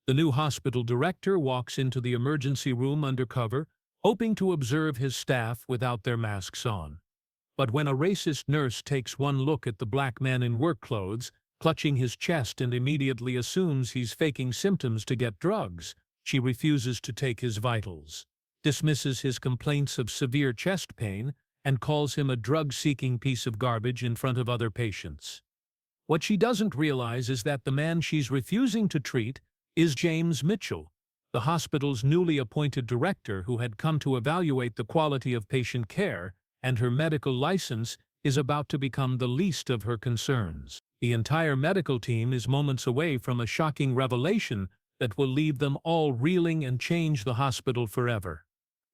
The new hospital director walks into the emergency room undercover, hoping to observe his staff without their masks on. But when a racist nurse takes one look at the black man in work clothes, clutching his chest and immediately assumes he's faking symptoms to get drugs, she refuses to take his vitals, dismisses his complaints of severe chest pain, and calls him a drug-seeking piece of garbage in front of other patients. What she doesn't realize is that the man she's refusing to treat is James Mitchell, the hospital's newly appointed director who had come to evaluate the quality of patient care, and her medical license is about to become the least of her concerns. The entire medical team is moments away from a shocking revelation that will leave them all reeling and change the hospital forever.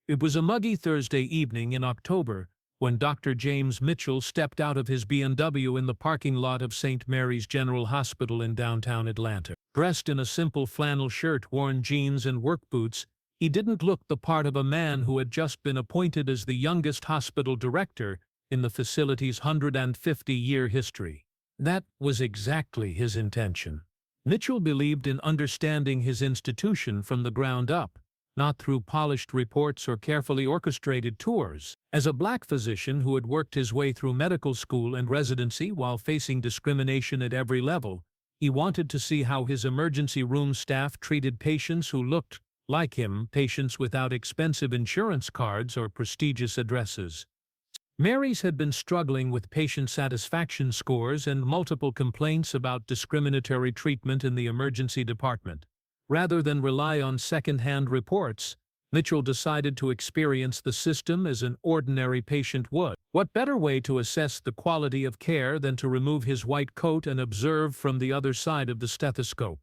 It was a muggy Thursday evening in October when Dr. James Mitchell stepped out of his BMW in the parking lot of St. Mary's General Hospital in downtown Atlanta. Dressed in a simple flannel shirt, worn jeans, and work boots, he didn't look the part of a man who had just been appointed as the youngest hospital director in the facility's 150-year history. That was exactly his intention. Mitchell believed in understanding his institution from the ground up, not through polished reports or carefully orchestrated tours. As a black physician who had worked his way through medical school and residency while facing discrimination at every level, he wanted to see how his emergency room staff treated patients who looked like him, patients without expensive insurance cards or prestigious addresses. Mary's had been struggling with patient satisfaction scores and multiple complaints about discriminatory treatment in the emergency department. Rather than rely on second-hand reports, Mitchell decided to experience the system as an ordinary patient would. What better way to assess the quality of care than to remove his white coat and observe from the other side of the stethoscope?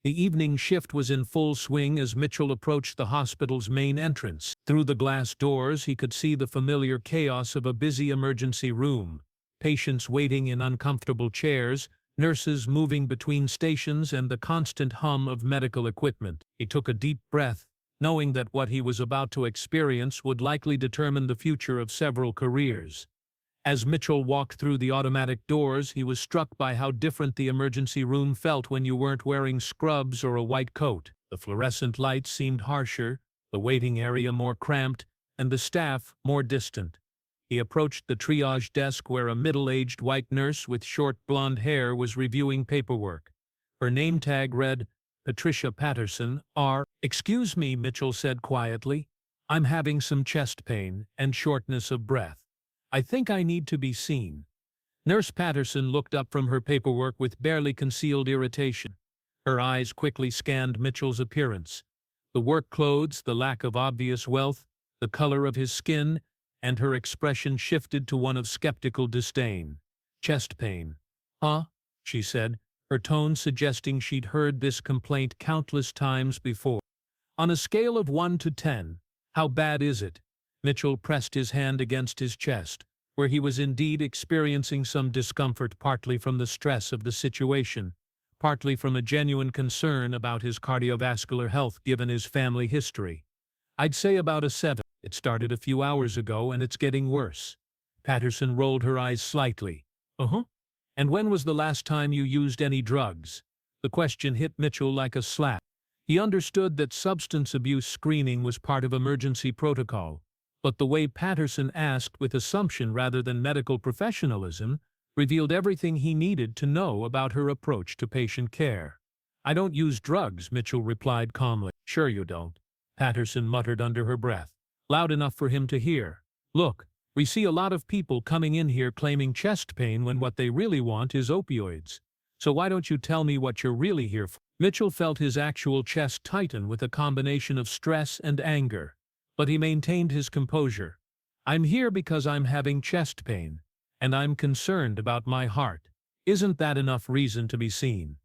The evening shift was in full swing as Mitchell approached the hospital's main entrance. Through the glass doors, he could see the familiar chaos of a busy emergency room, patients waiting in uncomfortable chairs, nurses moving between stations, and the constant hum of medical equipment. He took a deep breath, knowing that what he was about to experience would likely determine the future of several careers. As Mitchell walked through the automatic doors, he was struck by how different the emergency room felt when you weren't wearing scrubs or a white coat. The fluorescent lights seemed harsher, the waiting area more cramped, and the staff more distant. He approached the triage desk where a middle-aged white nurse with short blonde hair was reviewing paperwork. Her name tag read, Patricia Patterson, R. "Excuse me," Mitchell said quietly. "I'm having some chest pain and shortness of breath. I think I need to be seen." Nurse Patterson looked up from her paperwork with barely concealed irritation. Her eyes quickly scanned Mitchell's appearance. The work clothes, the lack of obvious wealth, the color of his skin, and her expression shifted to one of skeptical disdain. "Chest pain. Huh?" she said, her tone suggesting she'd heard this complaint countless times before. "On a scale of 1 to 10, how bad is it?" Mitchell pressed his hand against his chest, where he was indeed experiencing some discomfort, partly from the stress of the situation, partly from a genuine concern about his cardiovascular health given his family history. "I'd say about a 7. It started a few hours ago and it's getting worse." Patterson rolled her eyes slightly. "Uh-huh. And when was the last time you used any drugs?" The question hit Mitchell like a slap. He understood that substance abuse screening was part of emergency protocol, but the way Patterson asked with assumption rather than medical professionalism revealed everything he needed to know about her approach to patient care. "I don't use drugs," Mitchell replied calmly. "Sure you don't," Patterson muttered under her breath, loud enough for him to hear. "Look, we see a lot of people coming in here claiming chest pain when what they really want is opioids. So why don't you tell me what you're really here for?" Mitchell felt his actual chest tighten with a combination of stress and anger, but he maintained his composure. "I'm here because I'm having chest pain, and I'm concerned about my heart. Isn't that enough reason to be seen?"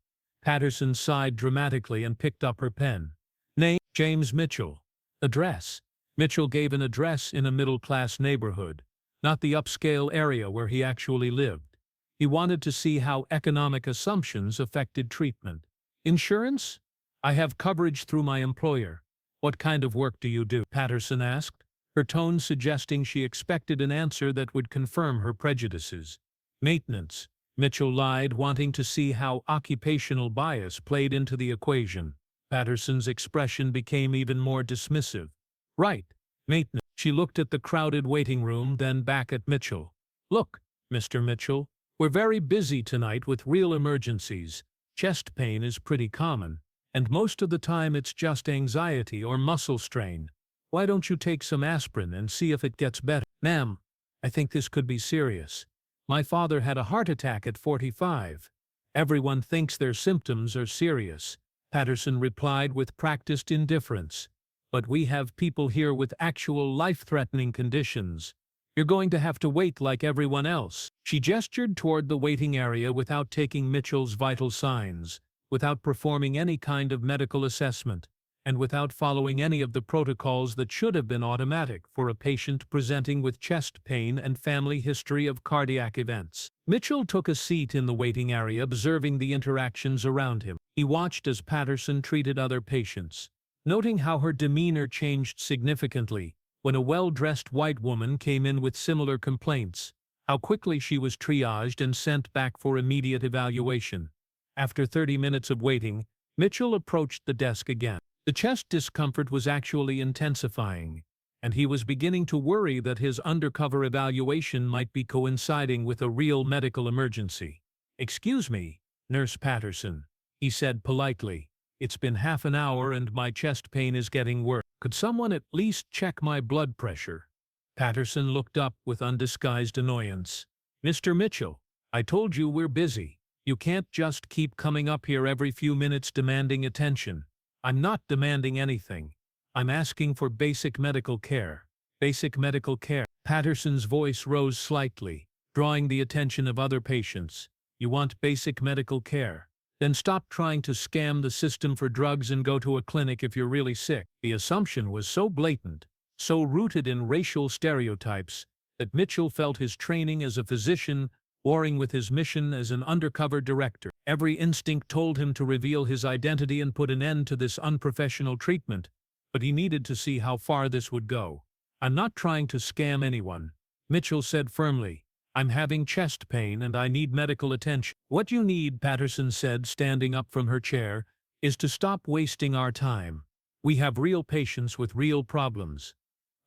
Patterson sighed dramatically and picked up her pen. "Name, James Mitchell. Address." Mitchell gave an address in a middle-class neighborhood, not the upscale area where he actually lived. He wanted to see how economic assumptions affected treatment. "Insurance? I have coverage through my employer." "What kind of work do you do?" Patterson asked, her tone suggesting she expected an answer that would confirm her prejudices. "Maintenance," Mitchell lied, wanting to see how occupational bias played into the equation. Patterson's expression became even more dismissive. Right, maintenance. She looked at the crowded waiting room, then back at Mitchell. Look, Mr. Mitchell, we're very busy tonight with real emergencies. Chest pain is pretty common, and most of the time it's just anxiety or muscle strain. Why don't you take some aspirin and see if it gets better? Ma'am, I think this could be serious. My father had a heart attack at 45. Everyone thinks their symptoms are serious, Patterson replied with practiced indifference. But we have people here with actual life-threatening conditions. You're going to have to wait like everyone else. She gestured toward the waiting area without taking Mitchell's vital signs, without performing any kind of medical assessment, and without following any of the protocols that should have been automatic for a patient presenting with chest pain and family history of cardiac events. Mitchell took a seat in the waiting area, observing the interactions around him. He watched as Patterson treated other patients, noting how her demeanor changed significantly when a well-dressed white woman came in with similar complaints, how quickly she was triaged and sent back for immediate evaluation. After 30 minutes of waiting, Mitchell approached the desk again. The chest discomfort was actually intensifying, and he was beginning to worry that his undercover evaluation might be coinciding with a real medical emergency. "Excuse me, Nurse Patterson," he said politely. "It's been half an hour and my chest pain is getting worse. Could someone at least check my blood pressure?" Patterson looked up with undisguised annoyance. "Mr. Mitchell, I told you we're busy. You can't just keep coming up here every few minutes demanding attention." "I'm not demanding anything. I'm asking for basic medical care." "Basic medical care?" Patterson's voice rose slightly, drawing the attention of other patients. "You want basic medical care? Then stop trying to scam the system for drugs and go to a clinic if you're really sick." The assumption was so blatant, so rooted in racial stereotypes, that Mitchell felt his training as a physician warring with his mission as an undercover director. Every instinct told him to reveal his identity and put an end to this unprofessional treatment, but he needed to see how far this would go. "I'm not trying to scam anyone," Mitchell said firmly. "I'm having chest pain and I need medical attention." "What you need," Patterson said, standing up from her chair, "is to stop wasting our time. We have real patients with real problems."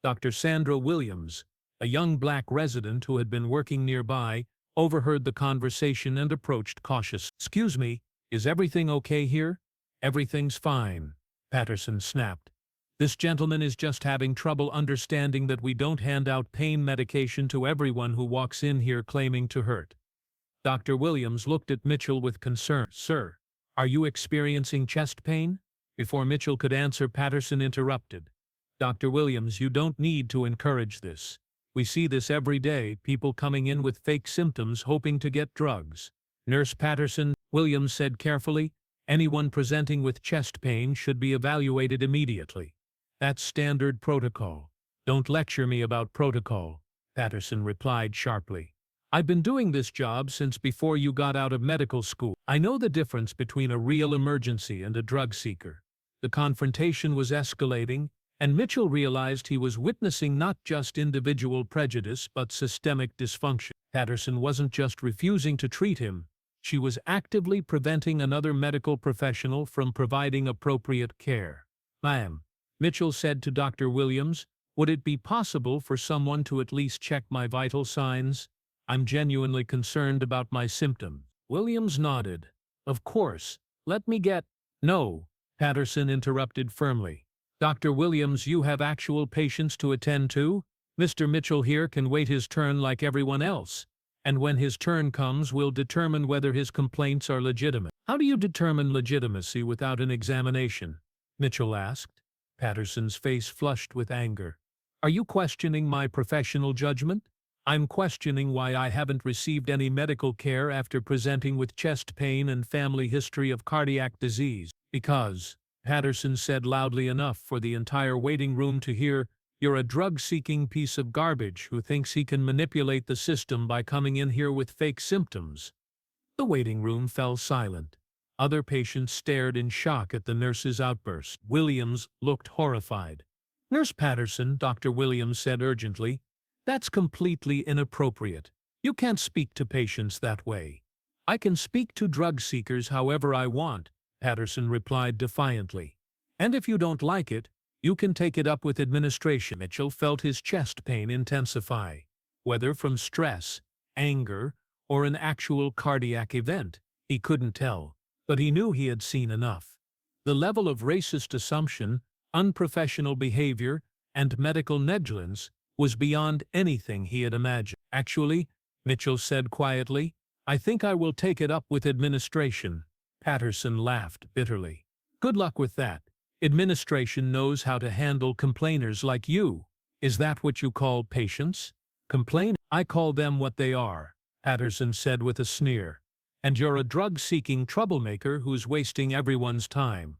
Dr. Sandra Williams, a young black resident who had been working nearby, overheard the conversation and approached cautiously. "Excuse me, is everything okay here?" "Everything's fine," Patterson snapped. "This gentleman is just having trouble understanding that we don't hand out pain medication to everyone who walks in here claiming to hurt." Dr. Williams looked at Mitchell with concern. "Sir, are you experiencing chest pain?" Before Mitchell could answer, Patterson interrupted. "Dr. Williams, you don't need to encourage this. We see this every day, people coming in with fake symptoms hoping to get drugs." "Nurse Patterson," Williams said carefully, "anyone presenting with chest pain should be evaluated immediately. That's standard protocol." "Don't lecture me about protocol," Patterson replied sharply. "I've been doing this job since before you got out of medical school. I know the difference between a real emergency and a drug seeker." The confrontation was escalating, and Mitchell realized he was witnessing not just individual prejudice but systemic dysfunction. Patterson wasn't just refusing to treat him, she was actively preventing another medical professional from providing appropriate care. "Ma'am," Mitchell said to Dr. Williams, "would it be possible for someone to at least check my vital signs? I'm genuinely concerned about my symptoms." Williams nodded. "Of course. Let me get—" "No," Patterson interrupted firmly. "Dr. Williams, you have actual patients to attend to. Mr. Mitchell here can wait his turn like everyone else, and when his turn comes we'll determine whether his complaints are legitimate." "How do you determine legitimacy without an examination?" Mitchell asked. Patterson's face flushed with anger. "Are you questioning my professional judgment?" "I'm questioning why I haven't received any medical care after presenting with chest pain and family history of cardiac disease." "Because," Patterson said loudly enough for the entire waiting room to hear, "you're a drug-seeking piece of garbage who thinks he can manipulate the system by coming in here with fake symptoms." The waiting room fell silent. Other patients stared in shock at the nurse's outburst. Williams looked horrified. "Nurse Patterson," Dr. Williams said urgently, "that's completely inappropriate. You can't speak to patients that way." "I can speak to drug seekers however I want," Patterson replied defiantly. "And if you don't like it, you can take it up with administration." Mitchell felt his chest pain intensify, whether from stress, anger, or an actual cardiac event. He couldn't tell, but he knew he had seen enough. The level of racist assumption, unprofessional behavior, and medical negligence was beyond anything he had imagined. "Actually," Mitchell said quietly, "I think I will take it up with administration." Patterson laughed bitterly. "Good luck with that. Administration knows how to handle complainers like you. Is that what you call patience? Complain? I call them what they are," Patterson said with a sneer. "And you're a drug-seeking troublemaker who's wasting everyone's time."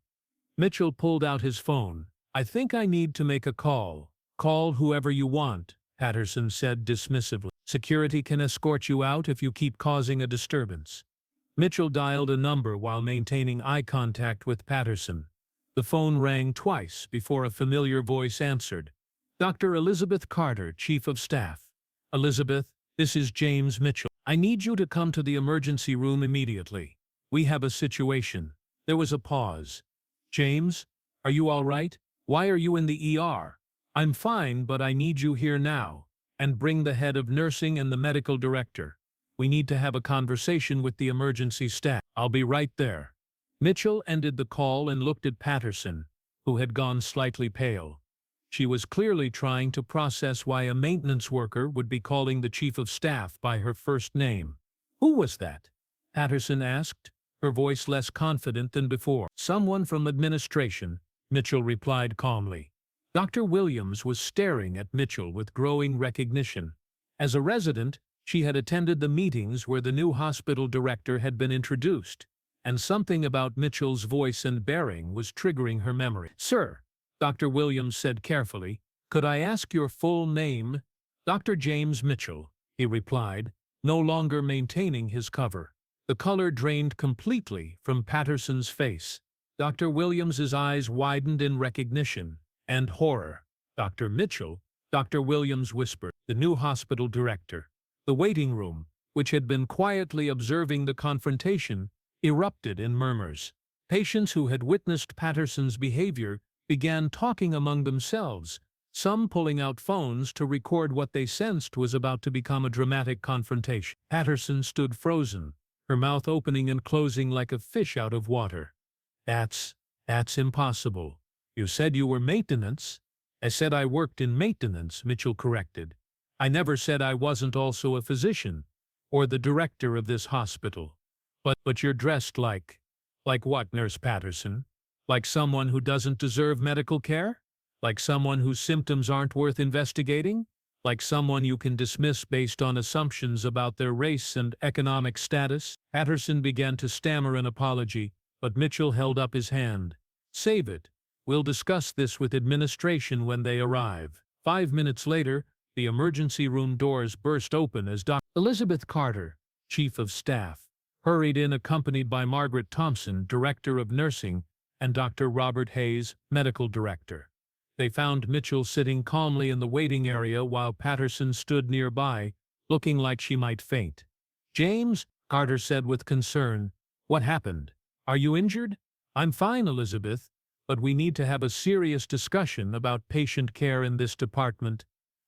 Mitchell pulled out his phone. "I think I need to make a call." "Call whoever you want," Patterson said dismissively. "Security can escort you out if you keep causing a disturbance." Mitchell dialed a number while maintaining eye contact with Patterson. The phone rang twice before a familiar voice answered. "Dr. Elizabeth Carter, Chief of Staff." "Elizabeth, this is James Mitchell. I need you to come to the emergency room immediately. We have a situation." There was a pause. "James, are you all right? Why are you in the ER?" "I'm fine, but I need you here now. And bring the head of nursing and the medical director. We need to have a conversation with the emergency staff." "I'll be right there." Mitchell ended the call and looked at Patterson, who had gone slightly pale. She was clearly trying to process why a maintenance worker would be calling the chief of staff by her first name. "Who was that?" Patterson asked, her voice less confident than before. "Someone from administration," Mitchell replied calmly. Dr. Williams was staring at Mitchell with growing recognition. As a resident, she had attended the meetings where the new hospital director had been introduced, and something about Mitchell's voice and bearing was triggering her memory. "Sir," Dr. Williams said carefully, "could I ask your full name?" "Dr. James Mitchell," he replied, no longer maintaining his cover. The color drained completely from Patterson's face. Dr. Williams's eyes widened in recognition and horror. "Dr. Mitchell," Dr. Williams whispered. The new hospital director. The waiting room, which had been quietly observing the confrontation, erupted in murmurs. Patients who had witnessed Patterson's behavior began talking among themselves, some pulling out phones to record what they sensed was about to become a dramatic confrontation. Patterson stood frozen, her mouth opening and closing like a fish out of water. That's impossible. You said you were maintenance." "I said I worked in maintenance," Mitchell corrected. "I never said I wasn't also a physician, or the director of this hospital." But you're dressed like..." "Like what, Nurse Patterson? Like someone who doesn't deserve medical care? Like someone whose symptoms aren't worth investigating? Like someone you can dismiss based on assumptions about their race and economic status?" Patterson began to stammer an apology, but Mitchell held up his hand. "Save it. We'll discuss this with administration when they arrive." 5 minutes later, the emergency room doors burst open as Dr. Elizabeth Carter, Chief of Staff, hurried in accompanied by Margaret Thompson, Director of Nursing, and Dr. Robert Hayes, Medical Director. They found Mitchell sitting calmly in the waiting area while Patterson stood nearby, looking like she might faint. "James," Carter said with concern, "what happened? Are you injured?" "I'm fine, Elizabeth, but we need to have a serious discussion about patient care in this department."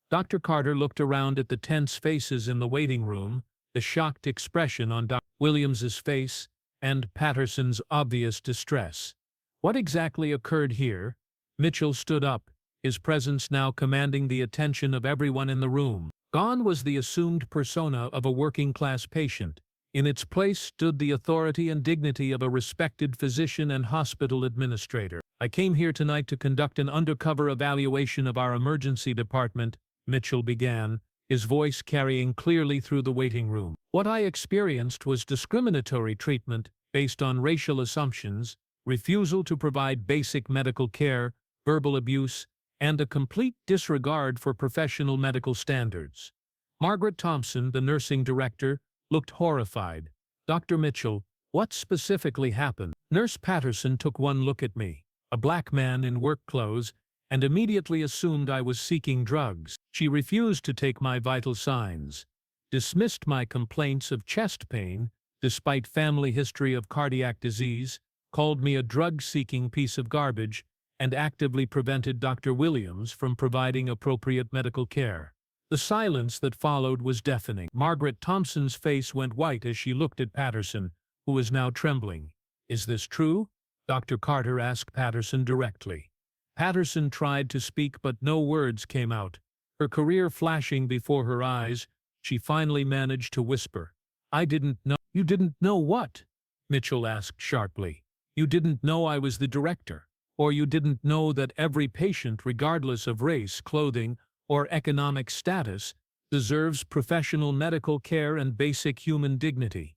Dr. Carter looked around at the tense faces in the waiting room, the shocked expression on Dr. Williams's face, and Patterson's obvious distress. "What exactly occurred here?" Mitchell stood up, his presence now commanding the attention of everyone in the room. Gone was the assumed persona of a working-class patient. In its place stood the authority and dignity of a respected physician and hospital administrator. "I came here tonight to conduct an undercover evaluation of our emergency department," Mitchell began, his voice carrying clearly through the waiting room. "What I experienced was discriminatory treatment based on racial assumptions, refusal to provide basic medical care, verbal abuse, and a complete disregard for professional medical standards." Margaret Thompson, the nursing director, looked horrified. "Dr. Mitchell, what specifically happened?" Nurse Patterson took one look at me, a black man in work clothes, and immediately assumed I was seeking drugs. She refused to take my vital signs, dismissed my complaints of chest pain, despite family history of cardiac disease, called me a drug-seeking piece of garbage, and actively prevented Dr. Williams from providing appropriate medical care. The silence that followed was deafening. Margaret Thompson's face went white as she looked at Patterson, who was now trembling. "Is this true?" Dr. Carter asked Patterson directly. Patterson tried to speak, but no words came out. Her career flashing before her eyes, she finally managed to whisper, "I didn't know." "You didn't know what?" Mitchell asked sharply. "You didn't know I was the director? Or you didn't know that every patient, regardless of race, clothing, or economic status, deserves professional medical care and basic human dignity?"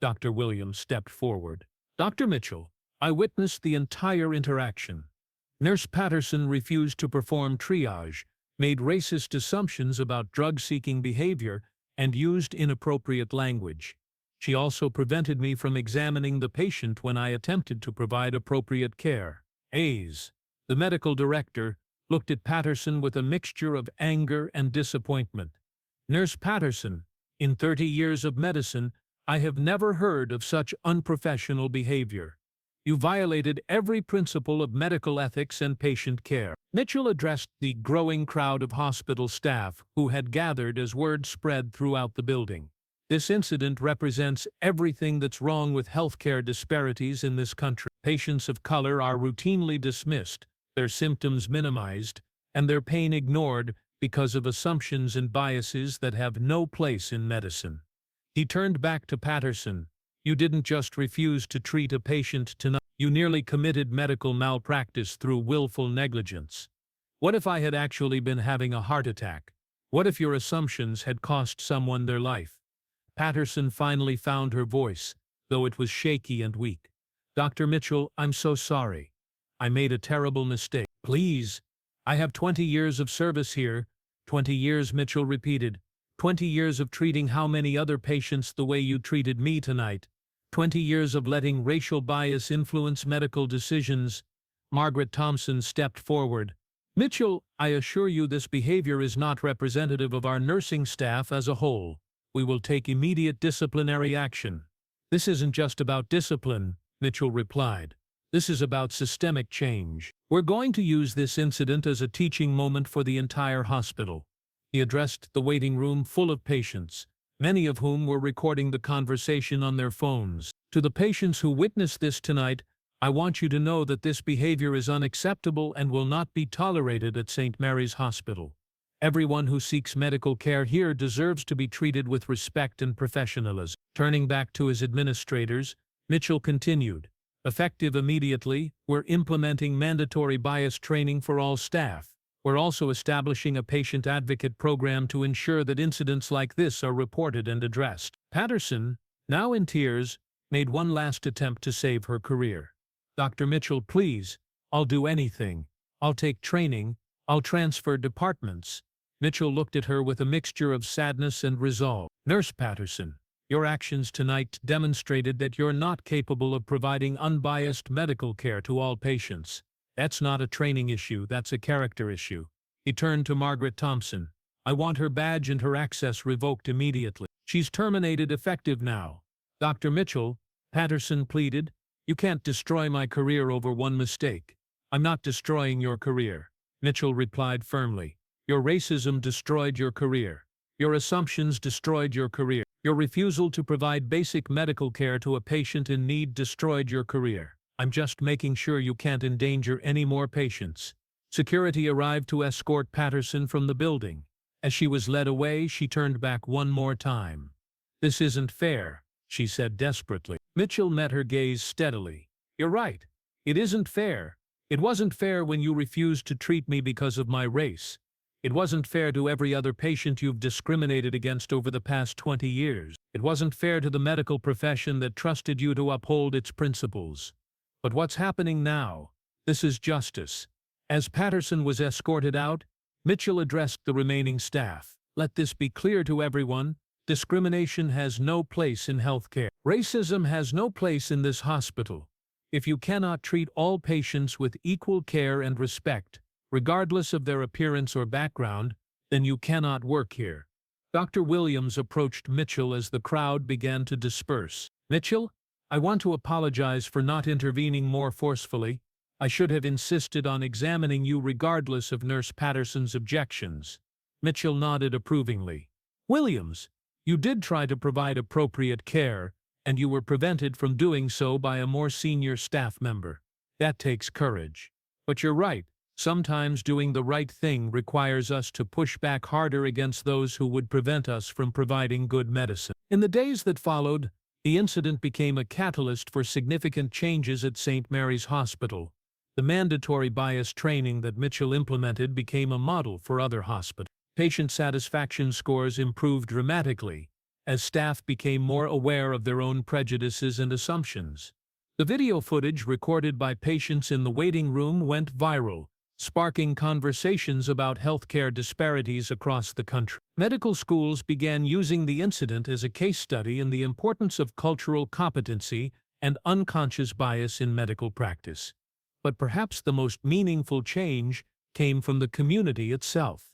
Dr. Williams stepped forward. "Dr. Mitchell, I witnessed the entire interaction. Nurse Patterson refused to perform triage, made racist assumptions about drug-seeking behavior, and used inappropriate language. She also prevented me from examining the patient when I attempted to provide appropriate care." The medical director, looked at Patterson with a mixture of anger and disappointment. "Nurse Patterson, in 30 years of medicine, I have never heard of such unprofessional behavior. You violated every principle of medical ethics and patient care." Mitchell addressed the growing crowd of hospital staff who had gathered as word spread throughout the building. "This incident represents everything that's wrong with healthcare disparities in this country. Patients of color are routinely dismissed, their symptoms minimized, and their pain ignored because of assumptions and biases that have no place in medicine." He turned back to Patterson. "You didn't just refuse to treat a patient tonight. You nearly committed medical malpractice through willful negligence. What if I had actually been having a heart attack? What if your assumptions had cost someone their life?" Patterson finally found her voice, though it was shaky and weak. "Dr. Mitchell, I'm so sorry. I made a terrible mistake. Please. I have 20 years of service here." 20 years, Mitchell repeated. 20 years of treating how many other patients the way you treated me tonight? 20 years of letting racial bias influence medical decisions?" Margaret Thompson stepped forward. "Mitchell, I assure you this behavior is not representative of our nursing staff as a whole. We will take immediate disciplinary action." "This isn't just about discipline," Mitchell replied. "This is about systemic change. We're going to use this incident as a teaching moment for the entire hospital." He addressed the waiting room full of patients, many of whom were recording the conversation on their phones. "To the patients who witnessed this tonight, I want you to know that this behavior is unacceptable and will not be tolerated at St. Mary's Hospital. Everyone who seeks medical care here deserves to be treated with respect and professionalism." Turning back to his administrators, Mitchell continued, "Effective immediately, we're implementing mandatory bias training for all staff. We're also establishing a patient advocate program to ensure that incidents like this are reported and addressed." Patterson, now in tears, made one last attempt to save her career. "Dr. Mitchell, please, I'll do anything. I'll take training. I'll transfer departments." Mitchell looked at her with a mixture of sadness and resolve. "Nurse Patterson, your actions tonight demonstrated that you're not capable of providing unbiased medical care to all patients. That's not a training issue, that's a character issue." He turned to Margaret Thompson. "I want her badge and her access revoked immediately." "She's terminated effective now." "Dr. Mitchell," Patterson pleaded, "you can't destroy my career over one mistake." "I'm not destroying your career," Mitchell replied firmly. "Your racism destroyed your career. Your assumptions destroyed your career. Your refusal to provide basic medical care to a patient in need destroyed your career. I'm just making sure you can't endanger any more patients." Security arrived to escort Patterson from the building. As she was led away, she turned back one more time. "This isn't fair," she said desperately. Mitchell met her gaze steadily. "You're right. It isn't fair. It wasn't fair when you refused to treat me because of my race. It wasn't fair to every other patient you've discriminated against over the past 20 years. It wasn't fair to the medical profession that trusted you to uphold its principles. But what's happening now? This is justice." As Patterson was escorted out, Mitchell addressed the remaining staff. "Let this be clear to everyone. Discrimination has no place in healthcare. Racism has no place in this hospital. If you cannot treat all patients with equal care and respect, regardless of their appearance or background, then you cannot work here." Dr. Williams approached Mitchell as the crowd began to disperse. "Mitchell, I want to apologize for not intervening more forcefully. I should have insisted on examining you regardless of Nurse Patterson's objections. Mitchell nodded approvingly. Williams, you did try to provide appropriate care, and you were prevented from doing so by a more senior staff member. That takes courage. But you're right. Sometimes doing the right thing requires us to push back harder against those who would prevent us from providing good medicine. In the days that followed, the incident became a catalyst for significant changes at St. Mary's Hospital. The mandatory bias training that Mitchell implemented became a model for other hospitals. Patient satisfaction scores improved dramatically as staff became more aware of their own prejudices and assumptions. The video footage recorded by patients in the waiting room went viral, sparking conversations about healthcare disparities across the country. Medical schools began using the incident as a case study in the importance of cultural competency and unconscious bias in medical practice. But perhaps the most meaningful change came from the community itself.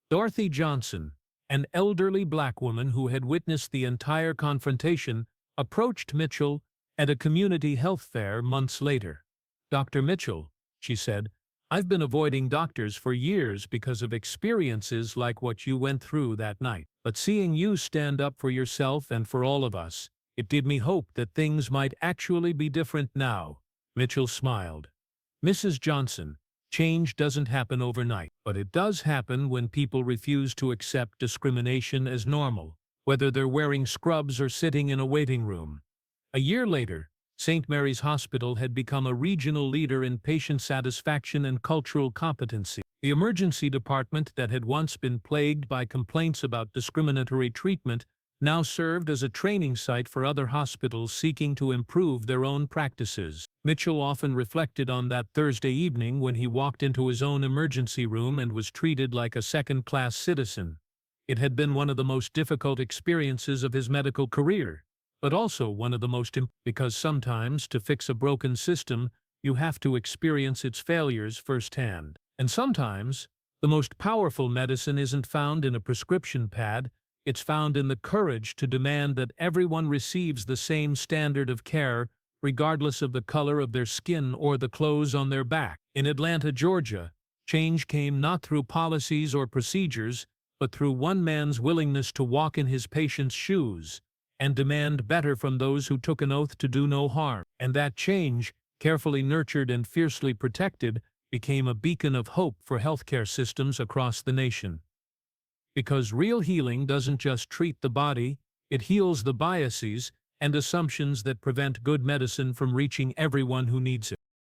Dorothy Johnson, an elderly black woman who had witnessed the entire confrontation, approached Mitchell at a community health fair months later. "Dr. Mitchell," she said, "I've been avoiding doctors for years because of experiences like what you went through that night. But seeing you stand up for yourself and for all of us, it gave me hope that things might actually be different now." Mitchell smiled. "Mrs. Johnson, change doesn't happen overnight, but it does happen when people refuse to accept discrimination as normal, whether they're wearing scrubs or sitting in a waiting room." A year later, St. Mary's Hospital had become a regional leader in patient satisfaction and cultural competency. The emergency department that had once been plagued by complaints about discriminatory treatment now served as a training site for other hospitals seeking to improve their own practices. Mitchell often reflected on that Thursday evening when he walked into his own emergency room and was treated like a second-class citizen. It had been one of the most difficult experiences of his medical career, but also one of the most important, because sometimes to fix a broken system, you have to experience its failures firsthand. And sometimes, the most powerful medicine isn't found in a prescription pad, it's found in the courage to demand that everyone receives the same standard of care, regardless of the color of their skin or the clothes on their back. In Atlanta, Georgia, change came not through policies or procedures, but through one man's willingness to walk in his patient's shoes and demand better from those who took an oath to do no harm. And that change, carefully nurtured and fiercely protected, became a beacon of hope for healthcare systems across the nation. Because real healing doesn't just treat the body, it heals the biases and assumptions that prevent good medicine from reaching everyone who needs it.